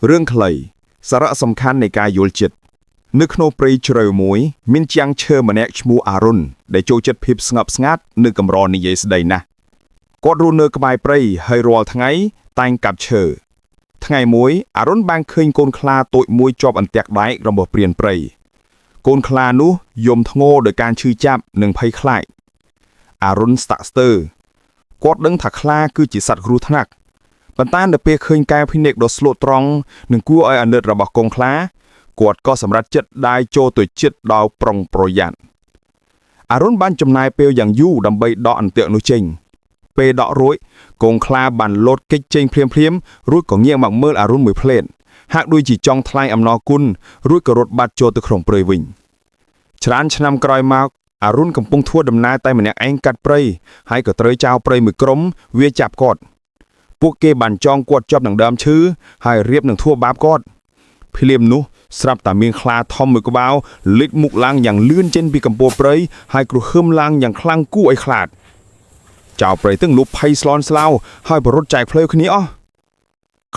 រឿងខ្លីសារៈសំខាន់នៃការយល់ចិត្តនៅក្នុងព្រៃជ្រៅមួយមានជាងឈើម្នាក់ឈ្មោះអារុនដែលចូលចិត្តភាពស្ងប់ស្ងាត់នៅកម្រនិយាយស្ដីណាស់គាត់រស់នៅក្បែរព្រៃហើយរាល់ថ្ងៃតែងកាប់ឈើថ្ងៃមួយអារុនបានឃើញកូនខ្លាតូចមួយជាប់អន្ទាក់ដែករបស់ព្រានព្រៃកូនខ្លានោះយំធ្ងរដោយការឈឺចាប់និងភ័យខ្លាចអារុនស្តាក់ស្ទើរគាត់ដឹងថាខ្លាគឺជាសត្វគ្រោះថ្នាក់ប៉ុន្តែនៅពេលឃើញការភិនិកដ៏ស្លូតត្រង់និងគួរឲ្យអាណិតរបស់កូនខ្លាគាត់ក៏សម្រេចចិត្តដាយចូលទៅជិតដោយប្រុងប្រយ័ត្នអារុនបានចំណាយពេលយ៉ាងយូរដើម្បីដកអន្ទាក់នោះចេញពេលដករួចកូនខ្លាបានលោតគេចចេញភ្លាមរួចក៏ងាកមកមើលអារុនមួយភ្លែតហាក់ដូចជាចង់ថ្លែងអំណរគុណរួចក៏រត់បាត់ចូលទៅក្នុងព្រៃវិញច្រើនឆ្នាំក្រោយមកអារុនកំពុងធ្វើដំណើរតែម្នាក់ឯងកាត់ព្រៃហើយក៏ត្រូវចៅព្រៃមួយក្រុមវាចាប់គាត់ពួកគេបានចងគាត់ជាប់នឹងដើមឈើហើយរៀបនឹងធ្វើបាបគាត់ភ្លាមនោះស្រាប់តែមានខ្លាធំមួយក្បាលលេចមុខឡើងយ៉ាងលឿនចេញពីកំពូលព្រៃហើយគ្រហឹមឡើងយ៉ាងខ្លាំងគួរឲ្យខ្លាចចៅព្រៃទាំងនោះភ័យស្លន់ស្លោហើយបរត់ចែកផ្លូវគ្នាអស់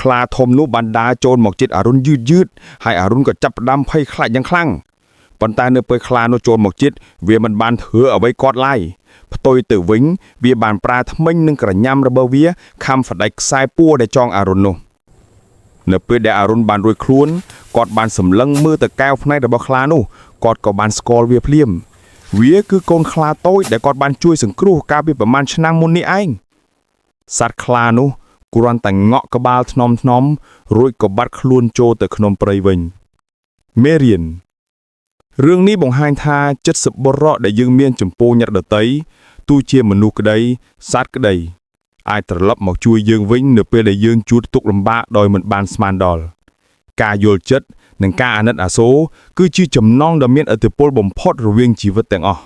ខ្លាធំនោះបានដើរចូលមកជិតអារុនយឺតហើយអារុនក៏ចាប់ផ្ដើមភ័យខ្លាចយ៉ាងខ្លាំងប៉ុន្តែនៅពេលខ្លានោះចូលមកជិតវាមិនបានធ្វើអ្វីគាត់ឡើយផ្ទុយទៅវិញវាបានប្រើធ្មេញនិងក្រញាំរបស់វាខំផ្ដាច់ខ្សែពួរដែលចងអារុននោះនៅពេលដែលអារុនបានរួចខ្លួនគាត់បានសម្លឹងមើលទៅកែវភ្នែករបស់ខ្លានោះគាត់ក៏បានស្គាល់វាភ្លាមវាគឺកូនខ្លាតូចដែលគាត់បានជួយសង្គ្រោះកាលពីប្រមាណឆ្នាំមុននេះឯងសត្វខ្លានោះគ្រាន់តែងក់ក្បាលថ្នមរួចក៏បាត់ខ្លួនចូលទៅក្នុងព្រៃវិញមេរៀនរឿងនេះបង្ហាញថាចិត្តសប្បុរសដែលយើងមានចំពោះអ្នកដទៃទោះជាមនុស្សក្តីសត្វក្តីអាចត្រឡប់មកជួយយើងវិញនៅពេលដែលយើងជួបទុក្ខលំបាកដោយមិនបានស្មានដល់ការយល់ចិត្តនិងការអាណិតអាសូរគឺជាចំណងដ៏មានឥទ្ធិពលបំផុតរវាងជីវិតទាំងអស់